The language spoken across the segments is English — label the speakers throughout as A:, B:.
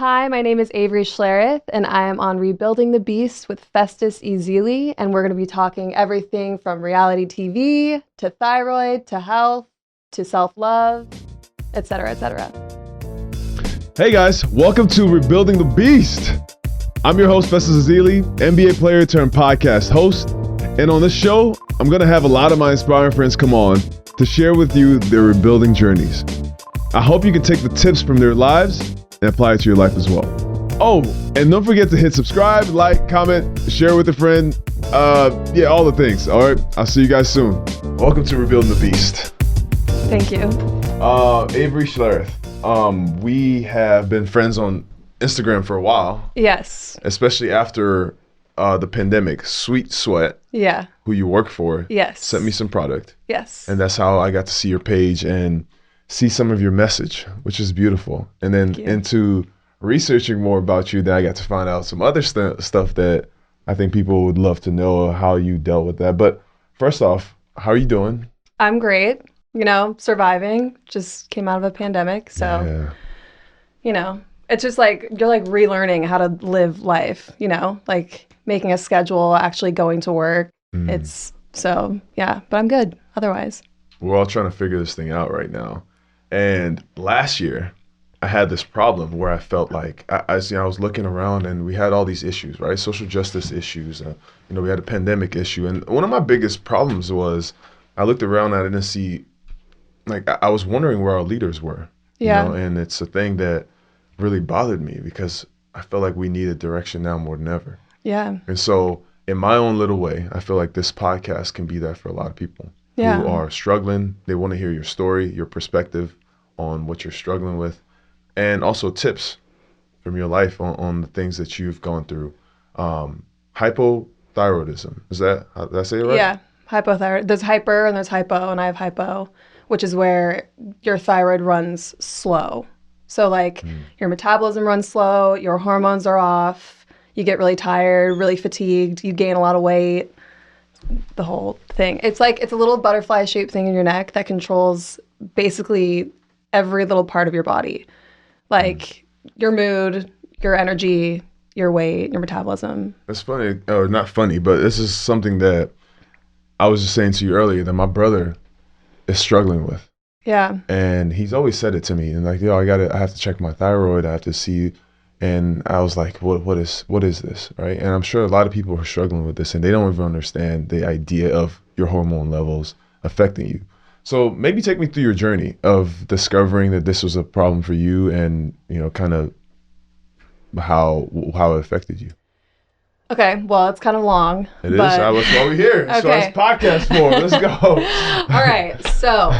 A: Hi, my name is Avery Schlereth, and I am on Rebuilding the Beast with Festus Easily, and we're going to be talking everything from reality TV to thyroid to health to self-love, etc., etc.
B: Hey guys, welcome to Rebuilding the Beast. I'm your host, Festus Easily, NBA player turned podcast host, and on this show, I'm going to have a lot of my inspiring friends come on to share with you their rebuilding journeys. I hope you can take the tips from their lives and apply it to your life as well. Oh, and don't forget to hit subscribe, like, comment, share with a friend. All the things. All right, I'll see you guys soon. Welcome to Rebuilding the Beast.
A: Thank you.
B: Avery Schlereth. We have been friends on Instagram for a while.
A: Yes.
B: Especially after the pandemic. Sweet Sweat,
A: Yeah.
B: who you work for,
A: Yes.
B: sent me some product.
A: Yes.
B: And that's how I got to see your page and see some of your message, which is beautiful. And then into researching more about you, then I got to find out some other stuff that I think people would love to know how you dealt with that. But first off, how are you doing?
A: I'm great. Surviving. Just came out of a pandemic. So, it's just like you're like relearning how to live life, like making a schedule, actually going to work. But I'm good otherwise.
B: We're all trying to figure this thing out right now. And last year, I had this problem where I felt like I was looking around and we had all these issues, right? Social justice issues. We had a pandemic issue. And one of my biggest problems was I looked around and I didn't see, I was wondering where our leaders were.
A: Yeah.
B: And it's a thing that really bothered me because I felt like we needed direction now more than ever.
A: Yeah.
B: And so in my own little way, I feel like this podcast can be that for a lot of people.
A: Yeah.
B: Who are struggling. They want to hear your story, your perspective on what you're struggling with, and also tips from your life on the things that you've gone through. Hypothyroidism. Did I say it right?
A: Yeah, hypothyroid. There's hyper and there's hypo, and I have hypo, which is where your thyroid runs slow. So your metabolism runs slow, your hormones are off, you get really tired, really fatigued, you gain a lot of weight. The whole thing. It's a little butterfly-shaped thing in your neck that controls basically every little part of your body. Like your mood, your energy, your weight, your metabolism.
B: It's funny, or not funny, but this is something that I was just saying to you earlier that my brother is struggling with.
A: Yeah.
B: And he's always said it to me. And I have to check my thyroid. I have to see. And I was like, what is this, right? And I'm sure a lot of people are struggling with this and they don't even understand the idea of your hormone levels affecting you. So maybe take me through your journey of discovering that this was a problem for you and, kind of how it affected you.
A: Okay, well, it's kind of long.
B: It is. That's why we're here. That's what it's podcast for. Let's go.
A: All right. So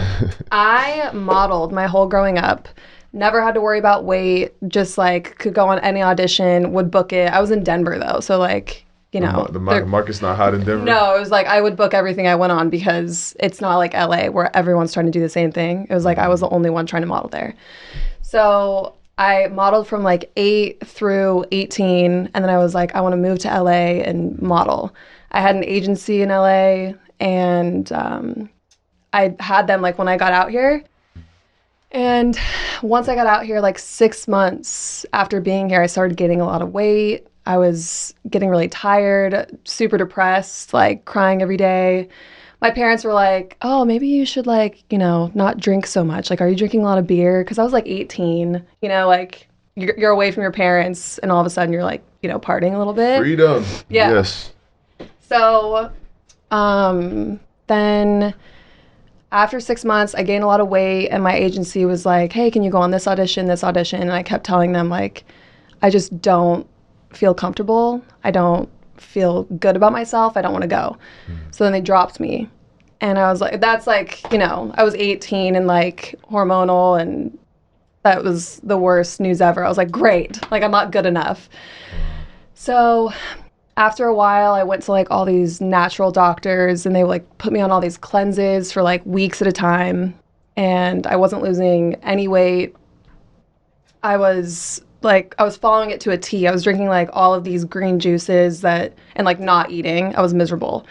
A: I modeled my whole growing up. Never had to worry about weight, just could go on any audition, would book it. I was in Denver though, so
B: the market's not hot in Denver.
A: No, it was I would book everything I went on because it's not like LA where everyone's trying to do the same thing. It was I was the only one trying to model there. So I modeled from 8 through 18, and then I was I want to move to LA and model. I had an agency in LA, and I had them when I got out here. And once I got out here, 6 months after being here, I started gaining a lot of weight. I was getting really tired, super depressed, crying every day. My parents were like, oh, maybe you should not drink so much. Are you drinking a lot of beer? Because I was 18, you're away from your parents and all of a sudden you're partying a little bit.
B: Freedom.
A: Yeah.
B: Yes.
A: So then after 6 months, I gained a lot of weight, and my agency was like, hey, can you go on this audition? And I kept telling them, I just don't feel comfortable. I don't feel good about myself. I don't want to go. So then they dropped me. And I was that's I was 18 and hormonal, and that was the worst news ever. I was great. I'm not good enough. So after a while, I went to all these natural doctors, and they put me on all these cleanses for weeks at a time, and I wasn't losing any weight. I was following it to a T. I was drinking all of these green juices and not eating. I was miserable.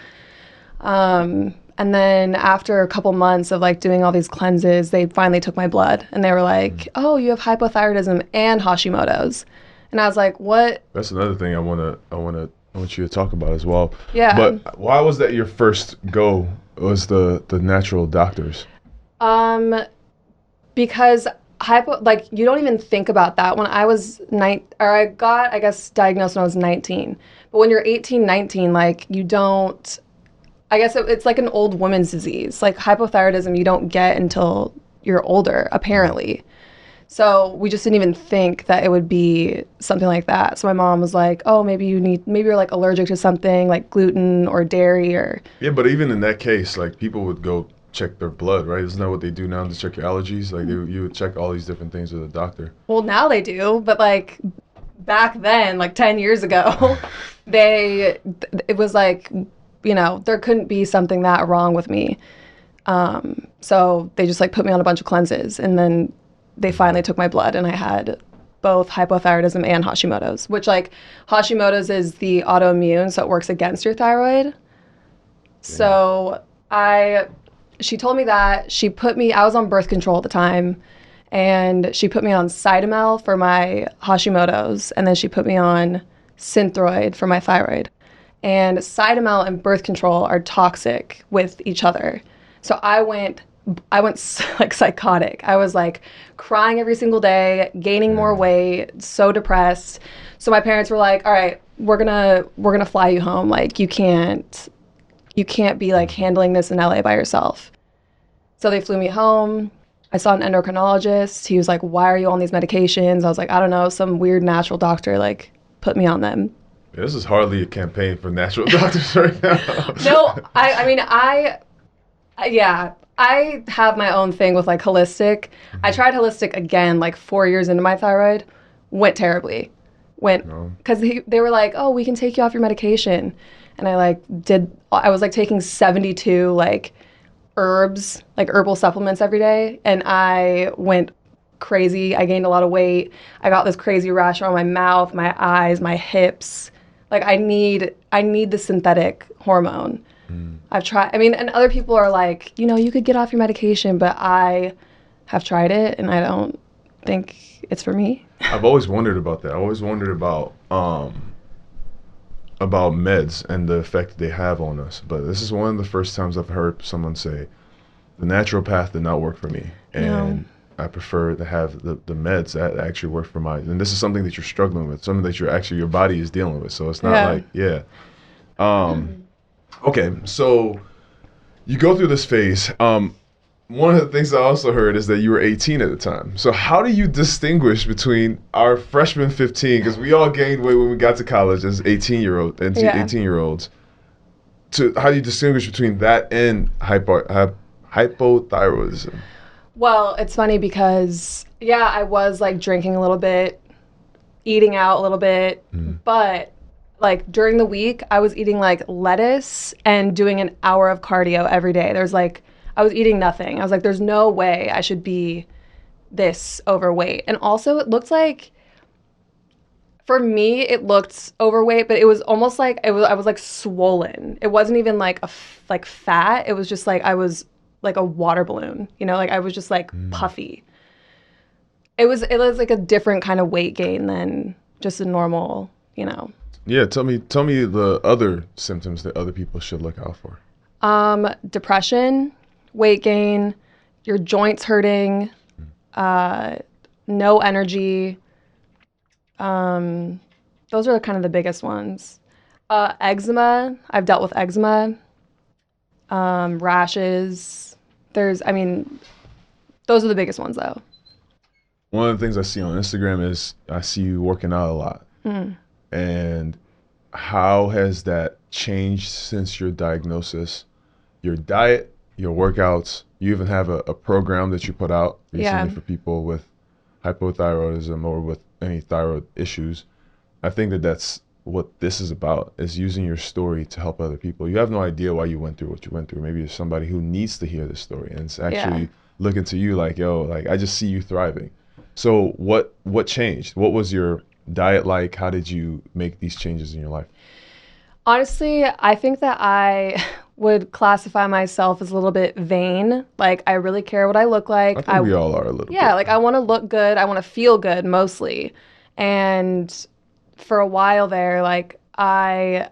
A: And then after a couple months of like doing all these cleanses, they finally took my blood and they were like, oh, you have hypothyroidism and Hashimoto's. And I was like, what?
B: That's another thing I want you to talk about as well.
A: Yeah.
B: But why was that your first go? Was the natural doctors?
A: Because you don't even think about that. When I was I got, I guess, diagnosed when I was 19. But when you're 18, 19, like you don't, I guess it's like an old woman's disease. Like hypothyroidism, you don't get until you're older, apparently. So we just didn't even think that it would be something like that. So my mom was like, oh, maybe you're like allergic to something like gluten or dairy or.
B: Yeah, but even in that case, like people would go check their blood, right? Isn't that what they do now to check your allergies? Like you would check all these different things with a doctor.
A: Well, now they do, but like back then, like 10 years ago, it was like, there couldn't be something that wrong with me. So they just like put me on a bunch of cleanses, and then they finally took my blood, and I had both hypothyroidism and Hashimoto's, which like Hashimoto's is the autoimmune, so it works against your thyroid. Yeah. So she told me that. I was on birth control at the time, and she put me on Cytomel for my Hashimoto's, and then she put me on Synthroid for my thyroid. And Cytomel and birth control are toxic with each other. So I went like psychotic. I was like crying every single day, gaining more weight, so depressed. So my parents were like, all right, we're gonna fly you home. Like you can't be like handling this in LA by yourself. So they flew me home. I saw an endocrinologist. He was like, why are you on these medications? I was like, I don't know, some weird natural doctor like put me on them.
B: Yeah, this is hardly a campaign for natural doctors right now.
A: No, I have my own thing with like holistic. I tried holistic again like 4 years into my thyroid. Went terribly. Because they were like, oh, we can take you off your medication. And I was like taking 72 like herbs, like herbal supplements every day. And I went crazy. I gained a lot of weight. I got this crazy rash around my mouth, my eyes, my hips. Like I need the synthetic hormone. I've tried, and other people are like, you could get off your medication, but I have tried it and I don't think it's for me.
B: I've always wondered about that. I always wondered about meds and the effect they have on us. But this is one of the first times I've heard someone say, the natural path did not work for me. And I prefer to have the meds that actually work for mine. And this is something that you're struggling with, something that your body is dealing with. So it's not okay, so you go through this phase. One of the things I also heard is that you were 18 at the time. So how do you distinguish between our freshman 15, because we all gained weight when we got to college as 18-year-olds, to how do you distinguish between that and hypothyroidism?
A: Well, it's funny because, I was like drinking a little bit, eating out a little bit, but like during the week, I was eating like lettuce and doing an hour of cardio every day. I was eating nothing. I was like, there's no way I should be this overweight. And also it looked like, for me, it looked overweight, but it was almost like I was like swollen. It wasn't even like fat. It was just like I was like a water balloon, like I was just like puffy. It was like a different kind of weight gain than just a normal,
B: Yeah, tell me the other symptoms that other people should look out for.
A: Depression, weight gain, your joints hurting, no energy. Those are kind of the biggest ones. Eczema, I've dealt with eczema. Rashes. Those are the biggest ones though.
B: One of the things I see on Instagram is I see you working out a lot. And how has that changed since your diagnosis? Your diet, your workouts, you even have a program that you put out recently for people with hypothyroidism or with any thyroid issues. I think that's what this is about, is using your story to help other people. You have no idea why you went through what you went through. Maybe there's somebody who needs to hear this story and it's actually looking to you like, yo, like I just see you thriving. So what changed? What was your diet like? How did you make these changes in your life?
A: Honestly, I think that I would classify myself as a little bit vain. Like, I really care what I look like.
B: I think we all are a little bit.
A: Yeah, like I want to look good. I want to feel good mostly. And for a while there, like I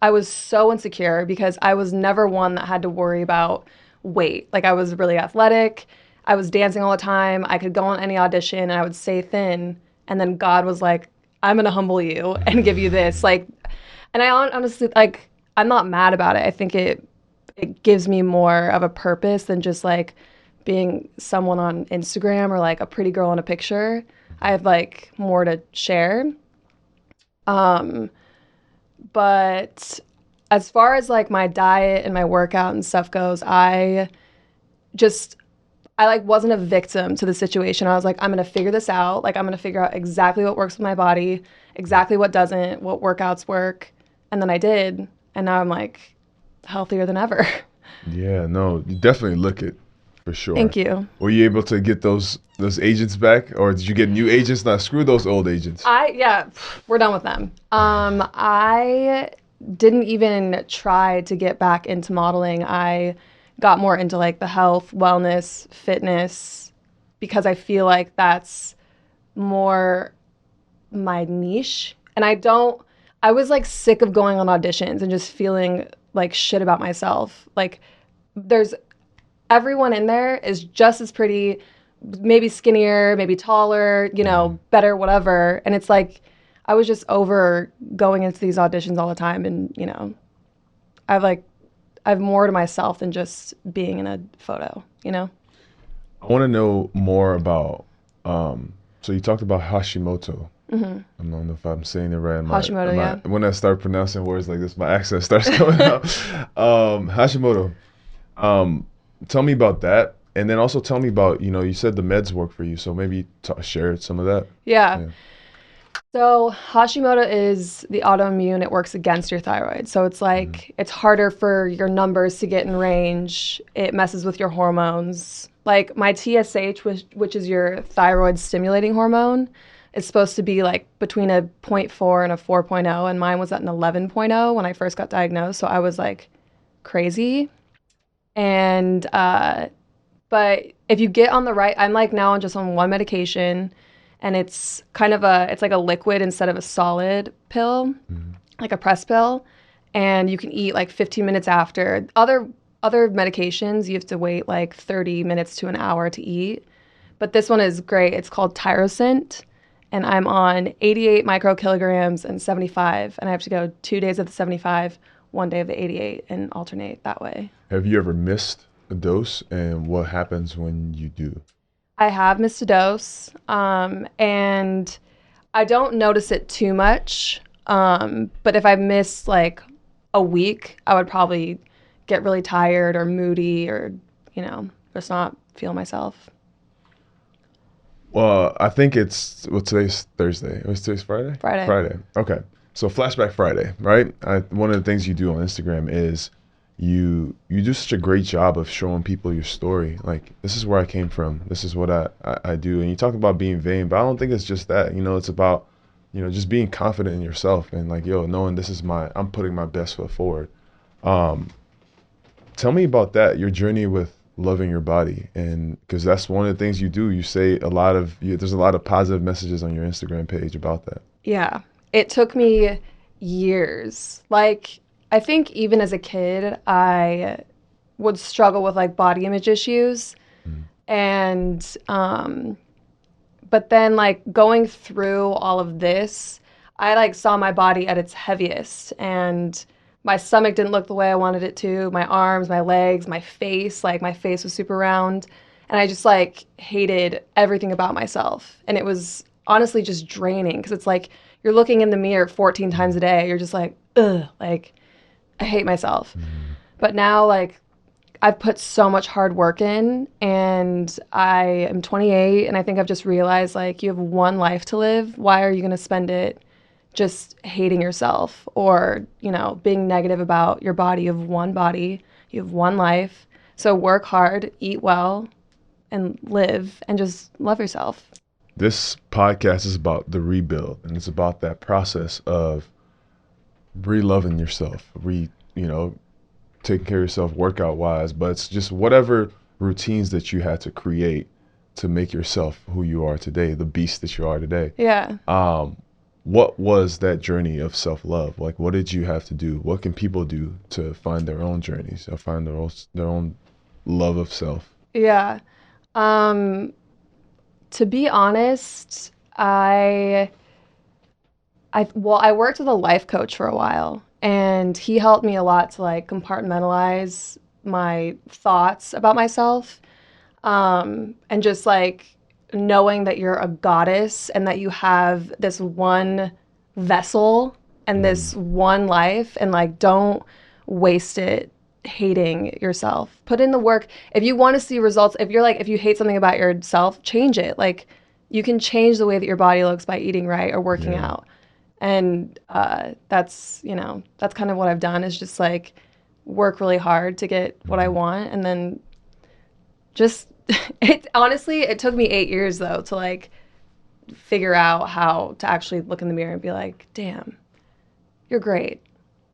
A: was so insecure because I was never one that had to worry about weight. Like I was really athletic. I was dancing all the time. I could go on any audition and I would stay thin. And then God was like, I'm going to humble you and give you this. Like, and I honestly, like, I'm not mad about it. I think it gives me more of a purpose than just like being someone on Instagram or like a pretty girl in a picture. I have like more to share. But as far as like my diet and my workout and stuff goes, I like wasn't a victim to the situation. I was like, I'm going to figure this out. Like I'm going to figure out exactly what works with my body, exactly what doesn't, what workouts work. And then I did. And now I'm like healthier than ever.
B: Yeah, no, you definitely look it for sure.
A: Thank you.
B: Were you able to get those agents back, or did you get new agents? Now screw those old agents.
A: Yeah, we're done with them. I didn't even try to get back into modeling. I got more into like the health, wellness, fitness, because I feel like that's more my niche. And I was like sick of going on auditions and just feeling like shit about myself. Like everyone in there is just as pretty, maybe skinnier, maybe taller, better, whatever. And it's like, I was just over going into these auditions all the time. And, I've more to myself than just being in a photo,
B: I want to know more about, so you talked about Hashimoto. Mm-hmm. I don't know if I'm saying it right.
A: Hashimoto, yeah.
B: When I start pronouncing words like this, my accent starts coming out. Hashimoto. Tell me about that. And then also tell me about, you said the meds work for you. So maybe share some of that.
A: Yeah. So Hashimoto is the autoimmune. It works against your thyroid. So it's like, it's harder for your numbers to get in range. It messes with your hormones. Like my TSH, which is your thyroid stimulating hormone, is supposed to be like between a 0.4 and a 4.0. And mine was at an 11.0 when I first got diagnosed. So I was like crazy. And, but if you get on the right, I'm like now just on one medication, and it's kind of it's like a liquid instead of a solid pill, like a press pill. And you can eat like 15 minutes after. Other medications, you have to wait like 30 minutes to an hour to eat. But this one is great. It's called Thyroid, and I'm on 88 microkilograms and 75. And I have to go 2 days of the 75, 1 day of the 88, and alternate that way.
B: Have you ever missed a dose, and what happens when you do?
A: I have missed a dose, and I don't notice it too much. But if I miss like a week, I would probably get really tired or moody or, just not feel myself.
B: Well, I think today's Thursday. Today's Friday?
A: Friday.
B: Okay. So Flashback Friday, right? One of the things you do on Instagram is you do such a great job of showing people your story. Like, this is where I came from. This is what I do. And you talk about being vain, but I don't think it's just that. It's about, just being confident in yourself and like, knowing I'm putting my best foot forward. Tell me about that, your journey with loving your body. And because that's one of the things you do. You say there's a lot of positive messages on your Instagram page about that.
A: Yeah. It took me years. Like, I think even as a kid, I would struggle with like body image issues. And, but then like going through all of this, I like saw my body at its heaviest, and my stomach didn't look the way I wanted it to. My arms, my legs, my face, like my face was super round. And I just like hated everything about myself. And it was honestly just draining, because it's like you're looking in the mirror 14 times a day. You're just like, ugh, like I hate myself. But now like I've put so much hard work in, and I am 28, and I think I've just realized like you have one life to live. Why are you going to spend it just hating yourself or, being negative about your body? You have one body, you have one life. So work hard, eat well, and live, and just love yourself.
B: This podcast is about the rebuild, and it's about that process of re-loving yourself, taking care of yourself workout wise, but it's just whatever routines that you had to create to make yourself who you are today, the beast that you are today.
A: Yeah.
B: What was that journey of self-love? Like, what did you have to do? What can people do to find their own journeys or find their own love of self?
A: Yeah. To be honest, I worked with a life coach for a while, and he helped me a lot to like compartmentalize my thoughts about myself, and just like knowing that you're a goddess and that you have this one vessel and this one life, and like don't waste it hating yourself. Put in the work. If you want to see results, if you hate something about yourself, change it. Like you can change the way that your body looks by eating right or working out. And that's kind of what I've done, is just like work really hard to get what I want. And then just, it took me 8 years though to like figure out how to actually look in the mirror and be like, damn, you're great.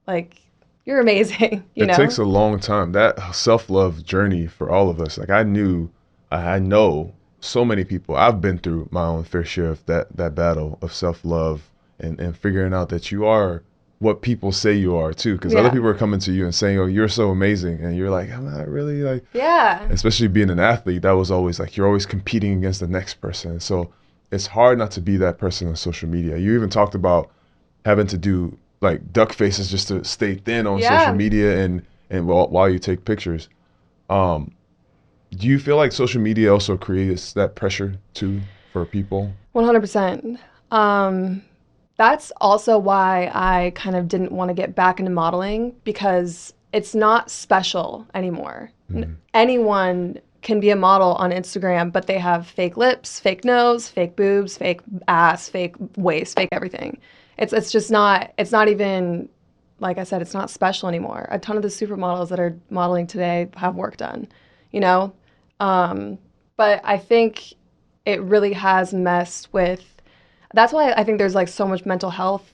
A: Like, you're amazing. It
B: takes a long time. That self-love journey for all of us. Like I know so many people. I've been through my own fair share of that battle of self-love and figuring out that you are what people say you are too. Because other people are coming to you and saying, "Oh, you're so amazing," and you're like, "I'm not really like."
A: Yeah.
B: Especially being an athlete, that was always like you're always competing against the next person. So it's hard not to be that person on social media. You even talked about having to do like duck faces just to stay thin on social media and while you take pictures. Do you feel like social media also creates that pressure too for people?
A: 100%. That's also why I kind of didn't want to get back into modeling, because it's not special anymore. Anyone can be a model on Instagram, but they have fake lips, fake nose, fake boobs, fake ass, fake waist, fake everything. It's just not, it's not even, like I said, it's not special anymore. A ton of the supermodels that are modeling today have work done, you know? But I think it really has messed with, that's why I think there's like so much mental health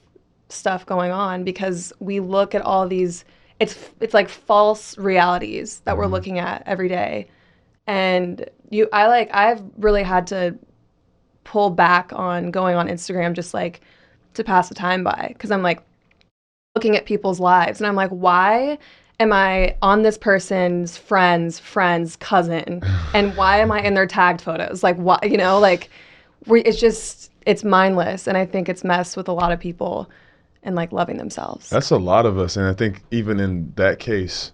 A: stuff going on, because we look at all these, it's like false realities that we're looking at every day. And I've really had to pull back on going on Instagram just like to pass the time by, because I'm like looking at people's lives and I'm like, why am I on this person's friend's cousin, and why am I in their tagged photos? Like, why, it's mindless, and I think it's messed with a lot of people and like loving themselves.
B: That's a lot of us, and I think even in that case,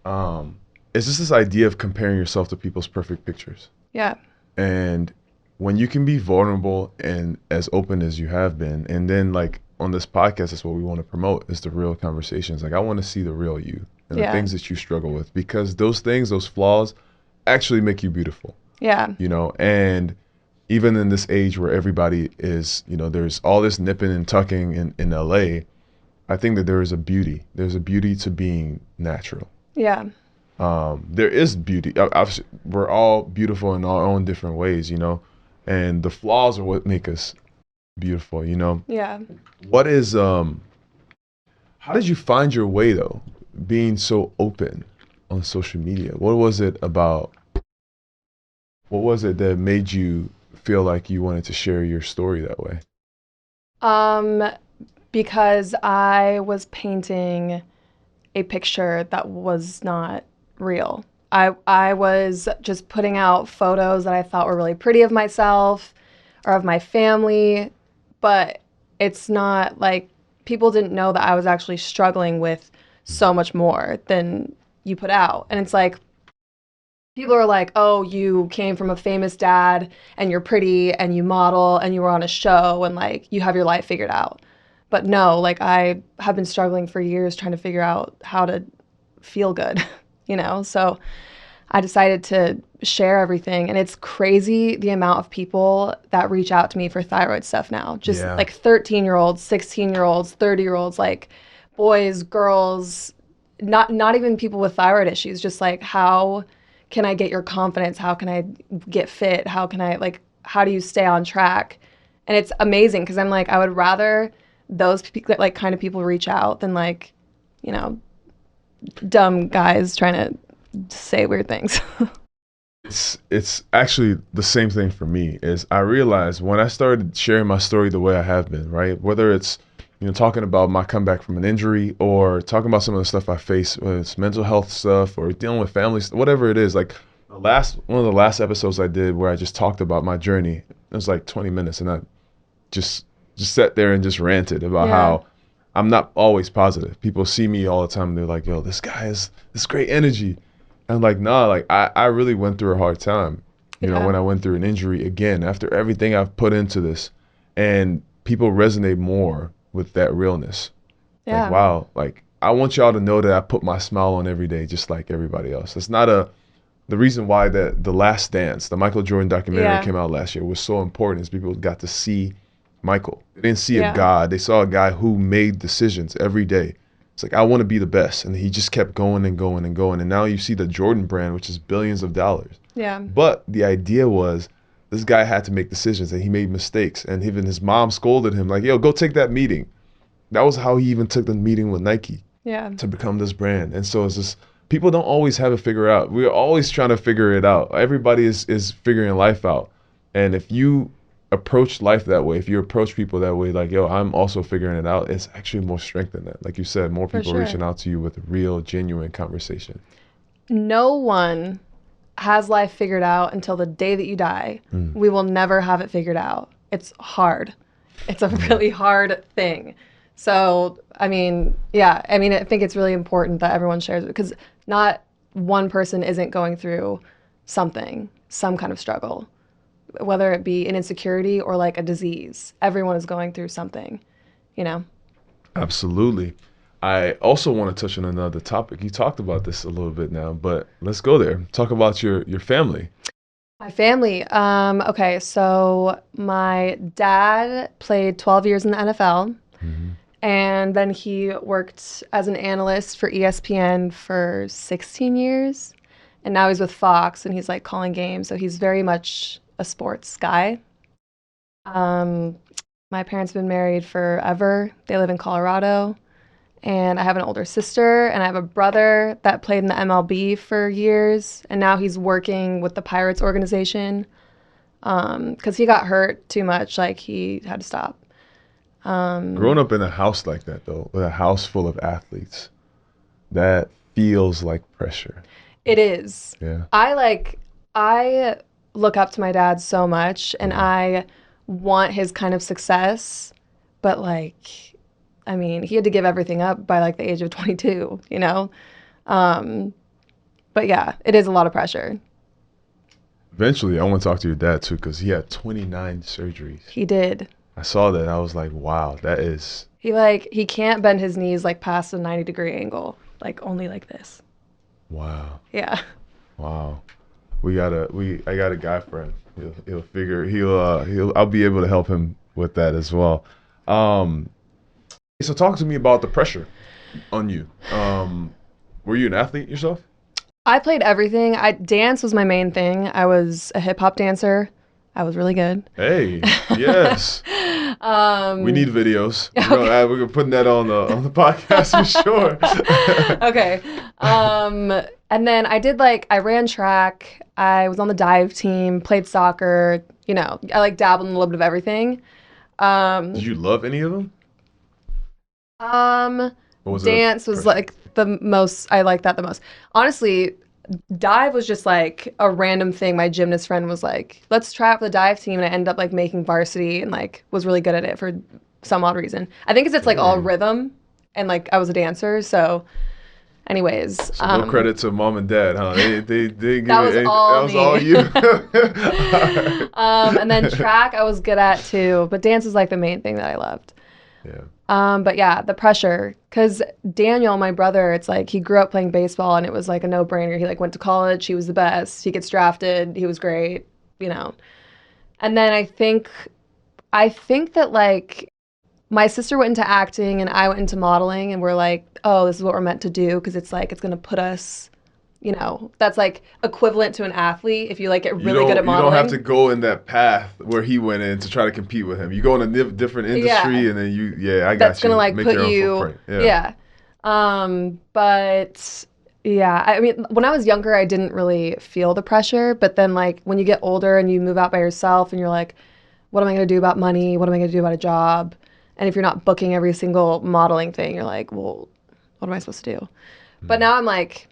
B: it's just this idea of comparing yourself to people's perfect pictures.
A: Yeah.
B: And when you can be vulnerable and as open as you have been, and then like on this podcast, that's what we want to promote, is the real conversations. Like I want to see the real you and the things that you struggle with, because those things, those flaws actually make you beautiful.
A: Yeah.
B: And even in this age where everybody is, there's all this nipping and tucking in LA, I think that there is a beauty. There's a beauty to being natural.
A: Yeah.
B: There is beauty. We're all beautiful in our own different ways, and the flaws are what make us beautiful,
A: Yeah.
B: What is, how did you find your way though, being so open on social media? What was it that made you feel like you wanted to share your story that way?
A: Because I was painting a picture that was not real. I was just putting out photos that I thought were really pretty of myself or of my family, but it's not like, people didn't know that I was actually struggling with so much more than you put out. And it's like, people are like, oh, you came from a famous dad and you're pretty and you model and you were on a show and like you have your life figured out. But no, like I have been struggling for years trying to figure out how to feel good, So I decided to share everything. And it's crazy the amount of people that reach out to me for thyroid stuff now. Just like 13-year-olds, 16-year-olds, 30-year-olds, like boys, girls, not even people with thyroid issues, just like, how can I get your confidence? How can I get fit? How do you stay on track? And it's amazing, because I'm like, I would rather those kind of people reach out than like, dumb guys trying to say weird things.
B: It's actually the same thing for me. Is I realized when I started sharing my story the way I have been, right? Whether it's talking about my comeback from an injury or talking about some of the stuff I face, whether it's mental health stuff or dealing with family, whatever it is. Like one of the last episodes I did where I just talked about my journey. It was like 20 minutes, and I just sat there and just ranted about how I'm not always positive. People see me all the time and they're like, yo, this guy has this great energy. And I'm like, nah, like I really went through a hard time, when I went through an injury again, after everything I've put into this, and people resonate more with that realness.
A: Yeah.
B: Like, wow, like I want y'all to know that I put my smile on every day, just like everybody else. It's not the reason why The Last Dance, the Michael Jordan documentary came out last year, was so important is people got to see Michael. They didn't see a god. They saw a guy who made decisions every day. It's like, I want to be the best. And he just kept going and going and going. And now you see the Jordan brand, which is billions of dollars.
A: Yeah.
B: But the idea was this guy had to make decisions and he made mistakes. And even his mom scolded him like, yo, go take that meeting. That was how he even took the meeting with Nike to become this brand. And so it's just, people don't always have it figured out. We're always trying to figure it out. Everybody is figuring life out. And if you approach life that way, if you approach people that way, like, yo, I'm also figuring it out, it's actually more strength in that. Like you said, more people reaching out to you with real, genuine conversation.
A: No one has life figured out until the day that you die. We will never have it figured out. It's hard. It's a really hard thing. So, I think it's really important that everyone shares it, because not one person isn't going through some kind of struggle. Whether it be an insecurity or like a disease, everyone is going through something,
B: Absolutely. I also want to touch on another topic. You talked about this a little bit now, but let's go there. Talk about your family.
A: My family. Okay, so my dad played 12 years in the NFL, and then he worked as an analyst for ESPN for 16 years, and now he's with Fox, and he's like calling games, so he's very much a sports guy. My parents have been married forever. They live in Colorado, and I have an older sister, and I have a brother that played in the MLB for years, and now he's working with the Pirates organization because he got hurt too much, like he had to stop.
B: Growing up in a house like that, though, with a house full of athletes, that feels like pressure.
A: It is.
B: Yeah.
A: I look up to my dad so much, and I want his kind of success, but he had to give everything up by like the age of 22, but yeah, it is a lot of pressure.
B: Eventually I want to talk to your dad too, because he had 29 surgeries.
A: He did.
B: I saw that. I was like, wow, that is.
A: He can't bend his knees like past a 90-degree angle, like only like this.
B: Wow.
A: Yeah.
B: Wow. I got a guy friend. I'll be able to help him with that as well. So talk to me about the pressure on you. Were you an athlete yourself?
A: I played everything. Dance was my main thing. I was a hip hop dancer. I was really good.
B: Hey, yes. We need videos.
A: Okay.
B: We're putting that on the podcast for sure.
A: Okay. And then I ran track. I was on the dive team, played soccer. I dabbled in a little bit of everything.
B: Did you love any of them?
A: Dance was like the most. I liked that the most. Honestly, dive was just like a random thing. My gymnast friend was like, let's try out for the dive team, and I ended up making varsity and was really good at it for some odd reason. I think it's all rhythm, and I was a dancer, so anyways.
B: So no credit to mom and dad, huh? They give
A: that was all
B: that was
A: me.
B: all you.
A: And then track I was good at too, but dance is the main thing that I loved.
B: Yeah.
A: But yeah, the pressure, because Daniel, my brother, it's he grew up playing baseball, and it was a no-brainer. He went to college, he was the best, he gets drafted, he was great, And then I think that my sister went into acting and I went into modeling, and we're oh, this is what we're meant to do, because it's it's going to put us, that's equivalent to an athlete if you get really good at modeling.
B: You don't have to go in that path where he went in to try to compete with him. You go in a different industry, and then I got
A: that's
B: you.
A: That's going to
B: Make
A: put
B: your own
A: you,
B: footprint. Yeah.
A: But yeah, I mean, when I was younger, I didn't really feel the pressure. But then, like, when you get older and you move out by yourself and you're like, what am I going to do about money? What am I going to do about a job? And if you're not booking every single modeling thing, you're like, well, what am I supposed to do? But now I'm like,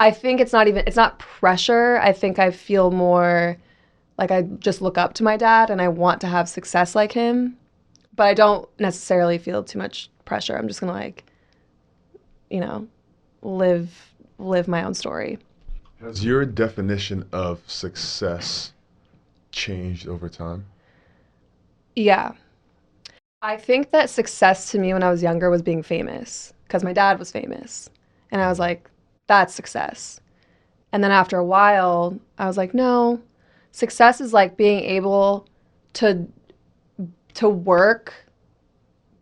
A: I think it's not pressure. I think I feel more like I just look up to my dad and I want to have success like him. But I don't necessarily feel too much pressure. I'm just going to like, you know, live my own story.
B: Has your definition of success changed over time?
A: Yeah. I think that success to me when I was younger was being famous because my dad was famous. And I was like, that's success. And then after a while, I was like, no, success is like being able to work,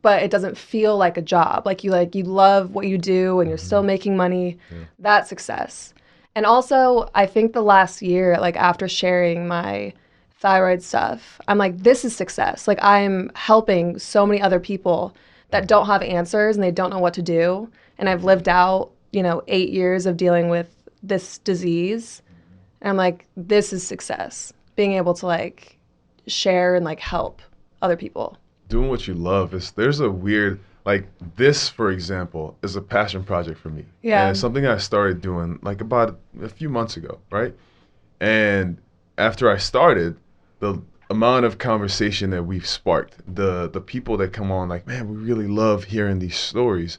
A: but it doesn't feel like a job. Like you love what you do and you're still making money. Yeah. That's success. And also, I think the last year, like after sharing my thyroid stuff, I'm like, this is success. Like I'm helping so many other people that don't have answers and they don't know what to do. And I've lived out, 8 years of dealing with this disease. And I'm like, this is success. Being able to like share and like help other people.
B: Doing what you love there's a weird, like this, for example, is a passion project for me.
A: Yeah.
B: And it's something I started doing like about a few months ago, right? And after I started, the amount of conversation that we've sparked, the people that come on like, man, we really love hearing these stories.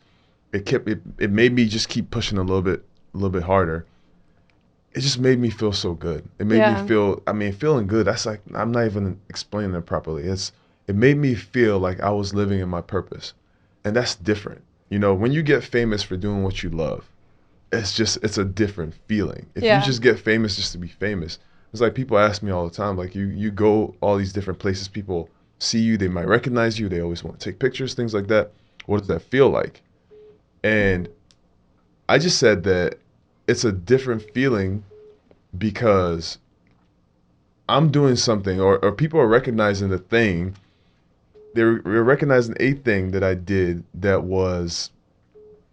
B: It made me just keep pushing a little bit harder. It just made me feel so good. It made me feel, feeling good. That's like, I'm not even explaining it properly. It made me feel like I was living in my purpose. And that's different. When you get famous for doing what you love, it's a different feeling. If you just get famous just to be famous, it's like people ask me all the time, like you go all these different places, people see you, they might recognize you, they always want to take pictures, things like that. What does that feel like? And I just said that it's a different feeling because I'm doing something or people are recognizing the thing. They're recognizing a thing that I did that was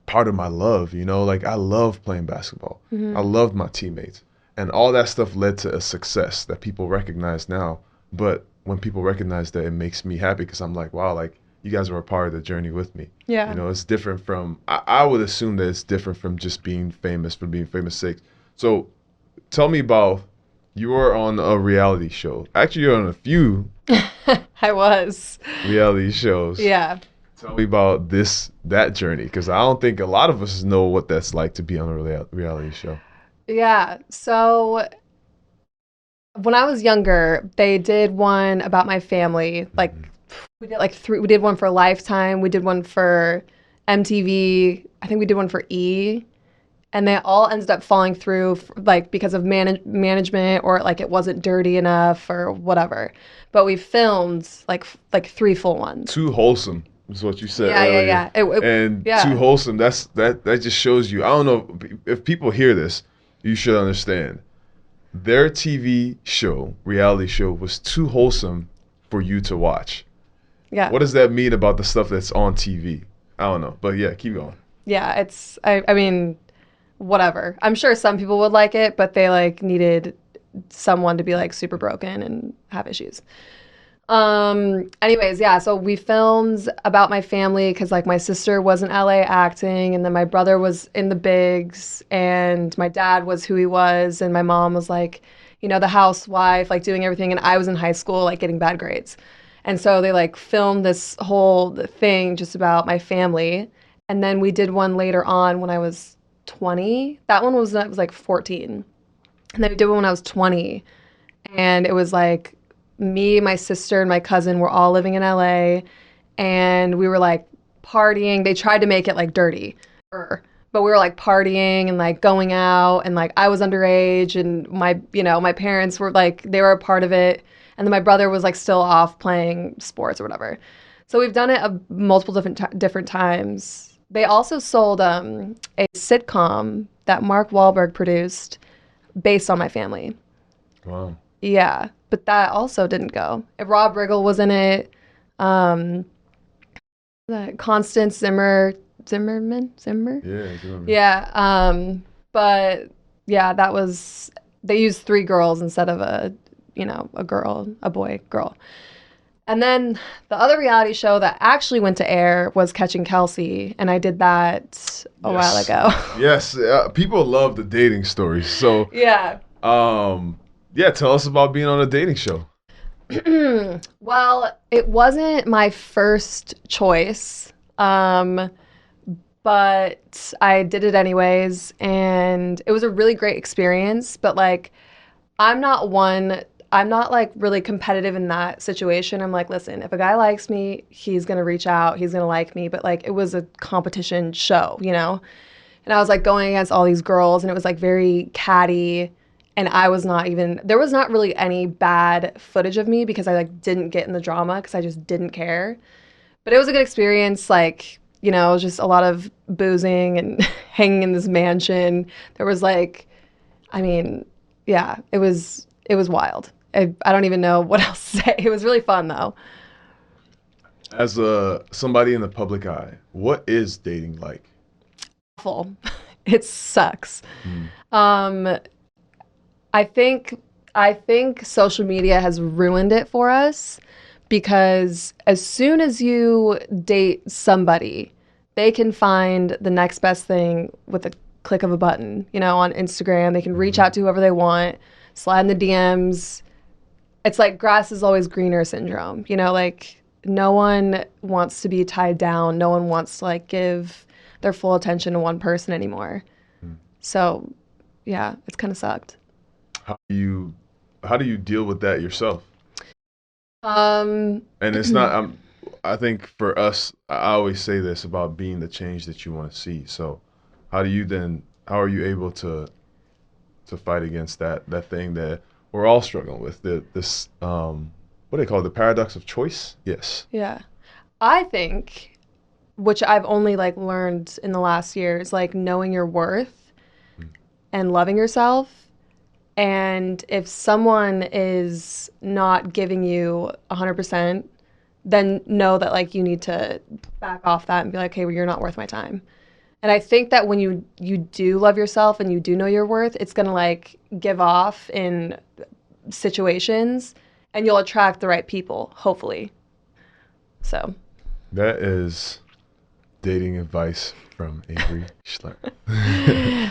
B: part of my love, like I love playing basketball. Mm-hmm. I loved my teammates and all that stuff led to a success that people recognize now. But when people recognize that, it makes me happy because I'm like, wow, like you guys were a part of the journey with me.
A: Yeah.
B: It's different from, I would assume that it's different from just being famous for being famous sake. So tell me about, you were on a reality show. Actually, you're on a few
A: I was.
B: reality shows.
A: Yeah.
B: Tell me about that journey, because I don't think a lot of us know what that's like to be on a reality show.
A: Yeah. So when I was younger, they did one about my family. Like we did like three. We did one for Lifetime. We did one for MTV. I think we did one for E. And they all ended up falling through, like because of management or like it wasn't dirty enough or whatever. But we filmed like 3 full ones.
B: Too wholesome is what you said earlier.
A: Yeah.
B: Too wholesome. That just shows you. I don't know if people hear this, you should understand. Their TV show, reality show, was too wholesome for you to watch.
A: Yeah.
B: What does that mean about the stuff that's on TV? I don't know, but yeah, keep going.
A: Yeah, it's. I mean. Whatever. I'm sure some people would like it, but they like needed someone to be like super broken and have issues. Anyways, yeah, so we filmed about my family because like my sister was in LA acting and then my brother was in the bigs and my dad was who he was and my mom was like, the housewife, like doing everything, and I was in high school like getting bad grades. And so they like filmed this whole thing just about my family. And then we did one later on when I was 20. That one was like 14. And then we did one when I was 20. And it was like me, my sister, and my cousin were all living in LA. And we were like partying. They tried to make it like dirty. But we were like partying and like going out. And like I was underage. And my parents were like, they were a part of it. And then my brother was like still off playing sports or whatever. So we've done it multiple different times. They also sold a sitcom that Mark Wahlberg produced based on my family.
B: Wow.
A: Yeah, but that also didn't go. Rob Riggle was in it. Constance Zimmer Zimmer.
B: Yeah, Zimmerman.
A: Yeah. But yeah, that was, they used 3 girls instead of a boy, girl. And then the other reality show that actually went to air was Catching Kelsey, and I did that a while ago.
B: Yes, people love the dating stories. So
A: Yeah.
B: yeah, tell us about being on a dating show.
A: Well, it wasn't my first choice, but I did it anyways, and it was a really great experience. But like, I'm not like really competitive in that situation. I'm like, listen, if a guy likes me, he's gonna reach out, he's gonna like me. But like, it was a competition show, you know? And I was like going against all these girls, and it was like very catty. And there was not really any bad footage of me because I like didn't get in the drama because I just didn't care. But it was a good experience. Like, it was just a lot of boozing and hanging in this mansion. There was like, I mean, yeah, it was wild. I don't even know what else to say. It was really fun though.
B: As somebody in the public eye, what is dating like?
A: Awful. It sucks. I think social media has ruined it for us because as soon as you date somebody, they can find the next best thing with a click of a button. On Instagram, they can reach out to whoever they want, slide in the DMs. It's like grass is always greener syndrome. Like no one wants to be tied down. No one wants to like give their full attention to one person anymore. So yeah, it's kind of sucked.
B: How do you deal with that yourself?
A: And
B: it's not, I think for us, I always say this about being the change that you want to see. So how are you able to fight against that thing that we're all struggling with, this what do they call it, the paradox of choice? Yes.
A: Yeah. I think, which I've only like learned in the last year, is like knowing your worth and loving yourself. And if someone is not giving you 100%, then know that like you need to back off that and be like, hey, well, you're not worth my time. And I think that when you do love yourself and you do know your worth, it's going to like give off in situations and you'll attract the right people, hopefully. So
B: that is dating advice from Avery Schlereth.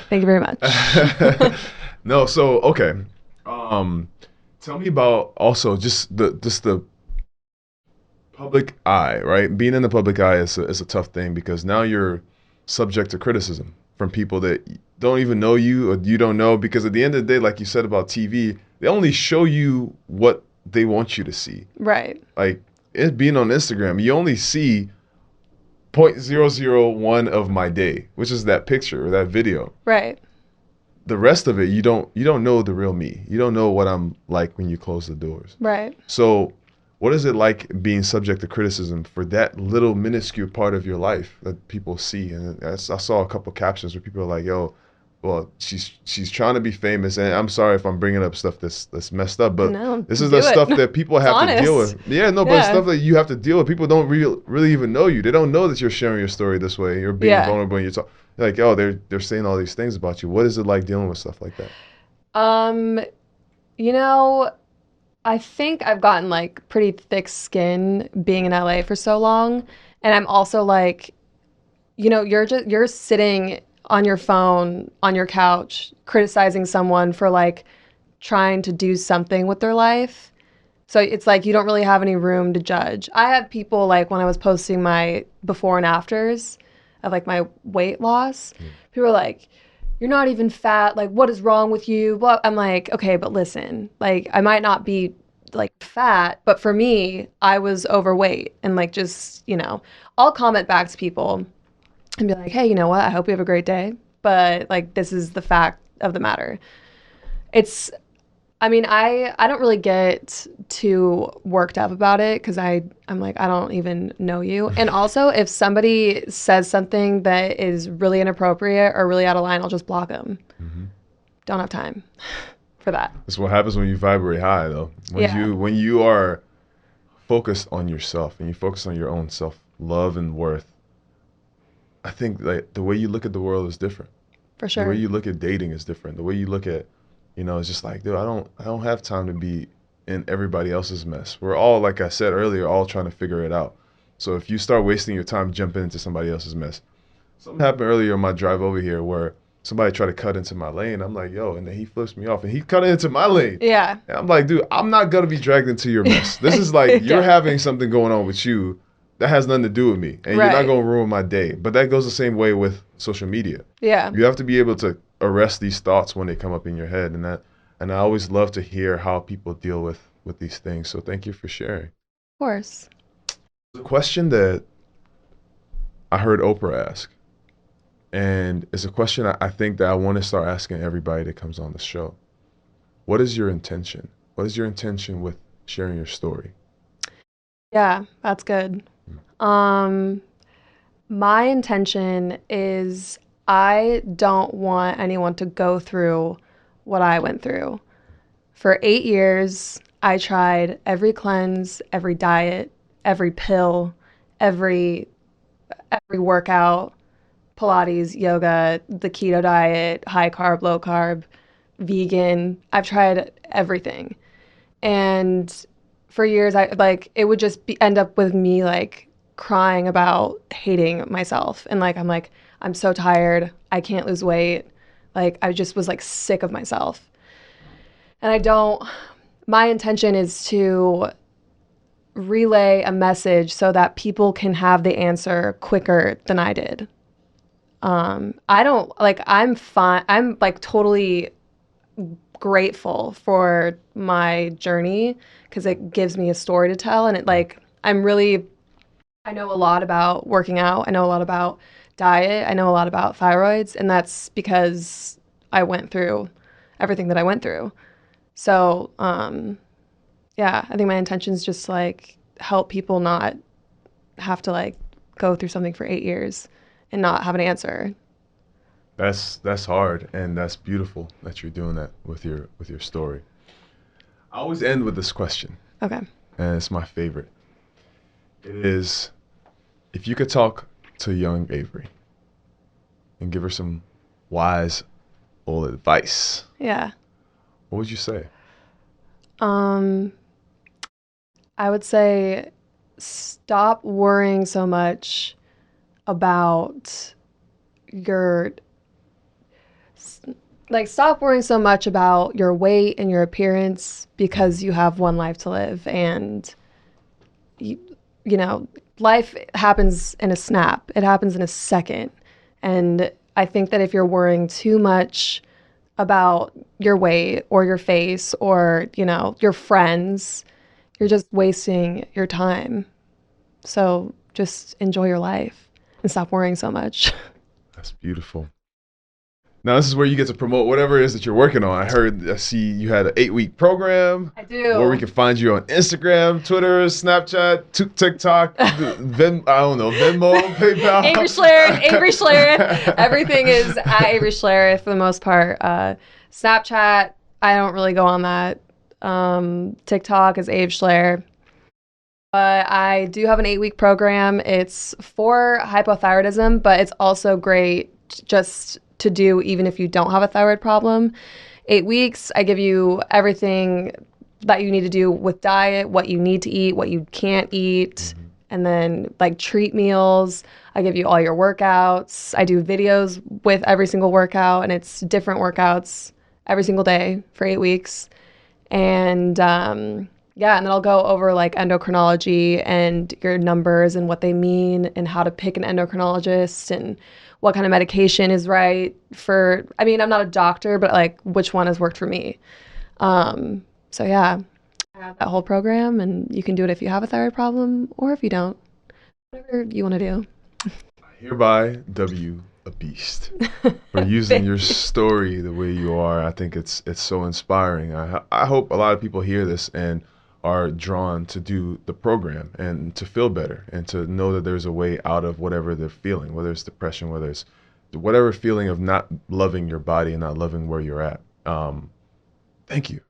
A: Thank you very much.
B: No, so okay. Tell me about also just the public eye, right? Being in the public eye is a tough thing because now you're subject to criticism from people that don't even know you or you don't know, because at the end of the day, like you said about TV, they only show you what they want you to see.
A: Right.
B: Like it being on Instagram, you only see 0.001 of my day, which is that picture or that video.
A: Right.
B: The rest of it, you don't know the real me. You don't know what I'm like when you close the doors.
A: Right.
B: So what is it like being subject to criticism for that little minuscule part of your life that people see? And I saw a couple captions where people are like, yo, well, she's trying to be famous, and I'm sorry if I'm bringing up stuff that's messed up, but
A: no,
B: this is the stuff that people have to deal with. Yeah, no, but stuff that you have to deal with. People don't really even know you. They don't know that you're sharing your story this way. You're being vulnerable, and you're talking like, oh, they're saying all these things about you. What is it like dealing with stuff like that?
A: I think I've gotten like pretty thick skin being in LA for so long, and I'm also like, you're sitting on your phone, on your couch, criticizing someone for like trying to do something with their life. So it's like you don't really have any room to judge. I have people like when I was posting my before and afters of like my weight loss, people are like, you're not even fat. Like, what is wrong with you? Well, I'm like, okay, but listen, like I might not be like fat, but for me, I was overweight and like just, I'll comment back to people and be like, hey, you know what? I hope you have a great day. But like, this is the fact of the matter. I don't really get too worked up about it because I'm like, I don't even know you. And also, if somebody says something that is really inappropriate or really out of line, I'll just block them. Don't have time for that.
B: That's what happens when you vibrate high, though. When you are focused on yourself and you focus on your own self-love and worth, I think like the way you look at the world is different.
A: For
B: The way
A: sure.
B: you look at dating is different. The way you look at, it's just like, dude, I don't have time to be in everybody else's mess. We're all, like I said earlier, all trying to figure it out. So if you start wasting your time jumping into somebody else's mess, something happened earlier on my drive over here where somebody tried to cut into my lane. I'm like, yo, and then he flips me off and he cut into my lane.
A: Yeah.
B: And I'm like, dude, I'm not gonna be dragged into your mess. This is like you're
A: Yeah.
B: having something going on with you that has nothing to do with me, and you're not
A: Right.
B: gonna ruin my day. But that goes the same way with social media.
A: Yeah.
B: You have to be able to arrest these thoughts when they come up in your head, and I always love to hear how people deal with these things. So thank you for sharing.
A: Of course.
B: The question that I heard Oprah ask, and it's a question I think that I want to start asking everybody that comes on the show. What is your intention? What is your intention with sharing your story?
A: Yeah, that's good. My intention is I don't want anyone to go through what I went through. For 8 years, I tried every cleanse, every diet, every pill, every workout, Pilates, yoga, the keto diet, high carb, low carb, vegan. I've tried everything. And for years it would just end up with me like crying about hating myself. And I'm so tired. I can't lose weight. Like I just was like sick of myself. And my intention is to relay a message so that people can have the answer quicker than I did. I'm fine. I'm like totally grateful for my journey because it gives me a story to tell. And I know a lot about working out. I know a lot about diet. I know a lot about thyroids. And that's because I went through everything that I went through. So, yeah, I think my intention is just like help people not have to like go through something for 8 years and not have an answer.
B: That's hard, and that's beautiful that you're doing that with your story. I always end with this question,
A: Okay.
B: and it's my favorite. It is, if you could talk to young Avery and give her some wise old advice,
A: Yeah.
B: what would you say?
A: I would say stop worrying so much about stop worrying so much about your weight and your appearance because you have one life to live. And life happens in a snap. It happens in a second. And I think that if you're worrying too much about your weight or your face or, your friends, you're just wasting your time. So just enjoy your life and stop worrying so much.
B: That's beautiful. Now this is where you get to promote whatever it is that you're working on. I see you had an 8-week program.
A: I do.
B: Where we can find you on Instagram, Twitter, Snapchat, TikTok, Venmo, PayPal.
A: Avery Schlereth. Everything is at Avery Schlereth for the most part. Snapchat, I don't really go on that. TikTok is Ave Schler. But I do have an 8-week program. It's for hypothyroidism, but it's also great just to do even if you don't have a thyroid problem. 8 weeks, I give you everything that you need to do with diet, what you need to eat, what you can't eat, and then like treat meals. I give you all your workouts. I do videos with every single workout, and it's different workouts every single day for 8 weeks. And and then I'll go over like endocrinology and your numbers and what they mean and how to pick an endocrinologist and what kind of medication is right I'm not a doctor, but like which one has worked for me. So yeah, I have that whole program, and you can do it if you have a thyroid problem or if you don't, whatever you want to do.
B: Hereby W a beast for using your story the way you are. I think it's so inspiring. I hope a lot of people hear this and are drawn to do the program and to feel better and to know that there's a way out of whatever they're feeling, whether it's depression, whether it's whatever feeling of not loving your body and not loving where you're at. Thank you.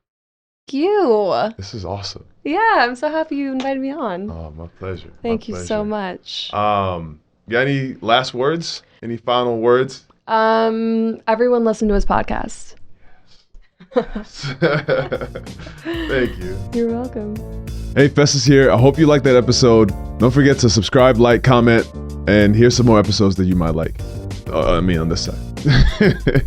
A: Thank you.
B: This is awesome.
A: Yeah, I'm so happy you invited me on.
B: Oh, my pleasure.
A: Thank you so much.
B: You got any last words? Any final words?
A: Everyone listen to his podcast.
B: Thank you.
A: You're welcome.
B: Hey, Festus here. I hope you liked that episode. Don't forget to subscribe, like, comment, and here's some more episodes that you might like. On this side.